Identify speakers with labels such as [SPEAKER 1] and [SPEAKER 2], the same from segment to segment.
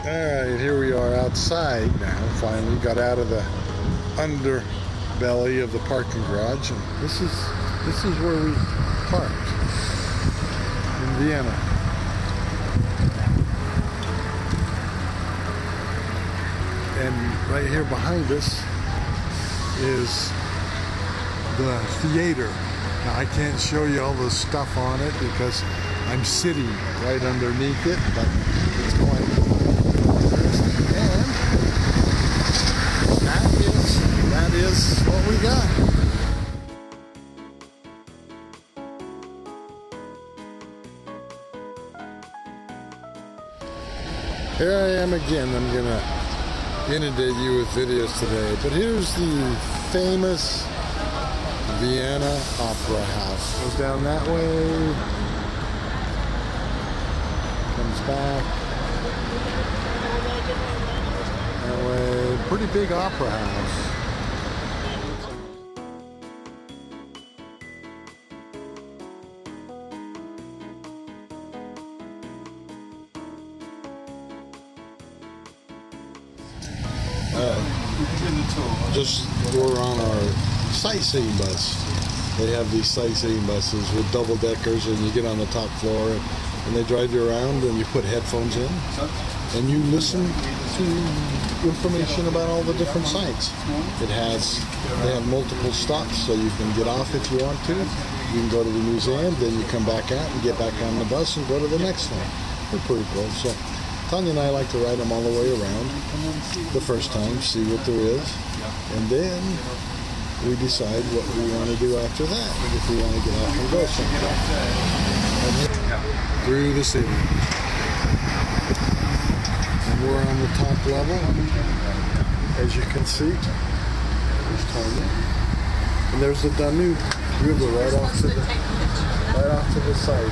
[SPEAKER 1] Alright, here we are outside now. Finally got out of the underbelly of the parking garage, and this is where we parked in Vienna. And right here behind us is the theater. Now I can't show you all the stuff on it because I'm sitting right underneath it, but it's quite and that is what we got. Here I am again. I'm gonna inundate you with videos today, but here's the famous Vienna Opera House. Goes down that way, comes back that way. Pretty big opera house. Just we're on our sightseeing bus. They have these sightseeing buses with double deckers, and you get on the top floor and they drive you around, and you put headphones in and you listen to information about all the different sites. They have multiple stops, so you can get off if you want to. You can go to the museum, then you come back out and get back on the bus and go to the next one. They're pretty cool. So Tanya and I like to ride them all the way around the first time, see what there is, and then we decide what we want to do after that, if we want to get off and go somewhere. Through the city. And we're on the top level, as you can see. There's Tanya. And there's the Danube River right off to the side.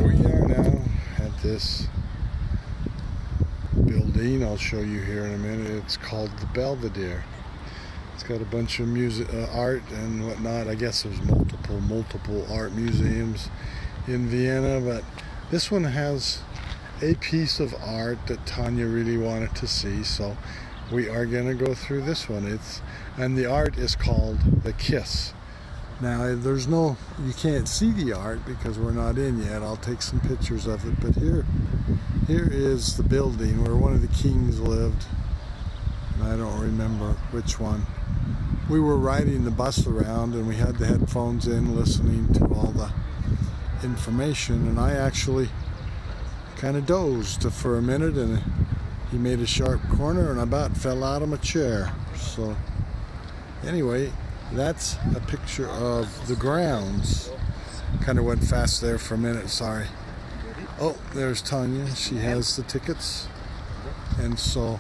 [SPEAKER 1] We are now at this building. I'll show you here in a minute. It's called the Belvedere. It's got a bunch of music, art and whatnot. I guess there's multiple art museums in Vienna, but this one has a piece of art that Tanya really wanted to see, so we are going to go through this one. And the art is called The Kiss. Now, you can't see the art because we're not in yet. I'll take some pictures of it, but here is the building where one of the kings lived, and I don't remember which one. We were riding the bus around and we had the headphones in listening to all the information, and I actually kind of dozed for a minute, and he made a sharp corner and I about fell out of my chair. So anyway, that's a picture of the grounds. Kind of went fast there for a minute, sorry. Oh, there's Tanya. She has the tickets. And so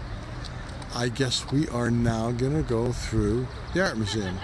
[SPEAKER 1] I guess we are now going to go through the art museum.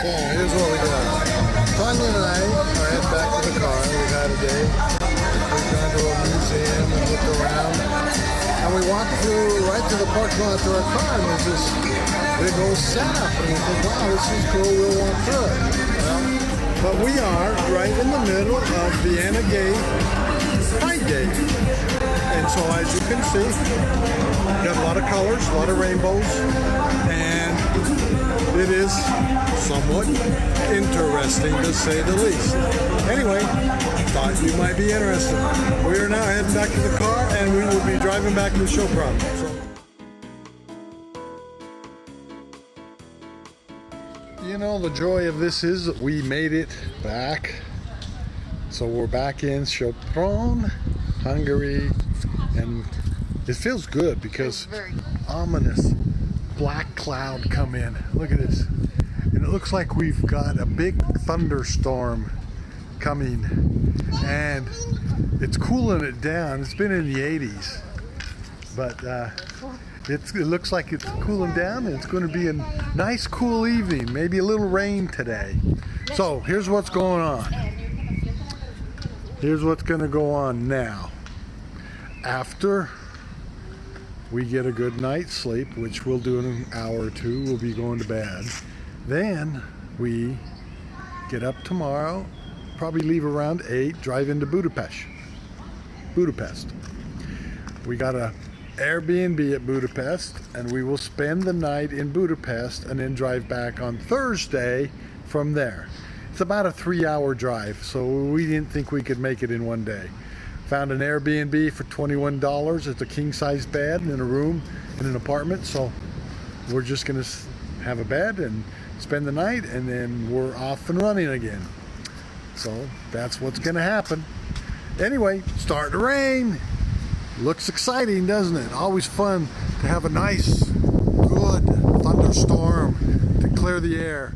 [SPEAKER 1] Here's what we got. Tanya and I are heading back to the car. We've had a day. We've gone to a museum and looked around. And we walked through right to the parking lot to our car, and there's this big old setup. And we think, wow, this is cool. We'll walk through it. Well, but we are right in the middle of Vienna Gate, Pride Day. And so as you can see, we've got a lot of colors, a lot of rainbows, and it is somewhat interesting to say the least. Anyway, thought you might be interested. We are now heading back to the car, and we will be driving back to the show property. You know, the joy of this is that we made it back. So we're back in Sopron, Hungary, and it feels good because ominous black cloud come in. Look at this. And it looks like we've got a big thunderstorm coming, and it's cooling it down. It's been in the 80s, but it looks like it's cooling down, and it's going to be a nice cool evening, maybe a little rain today. So here's what's going on. Here's what's going to go on now. After we get a good night's sleep, which we'll do in an hour or two, we'll be going to bed. Then we get up tomorrow, probably leave around 8, drive into Budapest. We got a Airbnb at Budapest, and we will spend the night in Budapest and then drive back on Thursday from there. It's about a 3-hour drive, so we didn't think we could make it in one day. Found an Airbnb for $21. It's a king-size bed in a room in an apartment, so we're just gonna have a bed and spend the night, and then we're off and running again. So that's what's gonna happen. Anyway, starting to rain. Looks exciting, doesn't it? Always fun to have a nice, good thunderstorm to clear the air.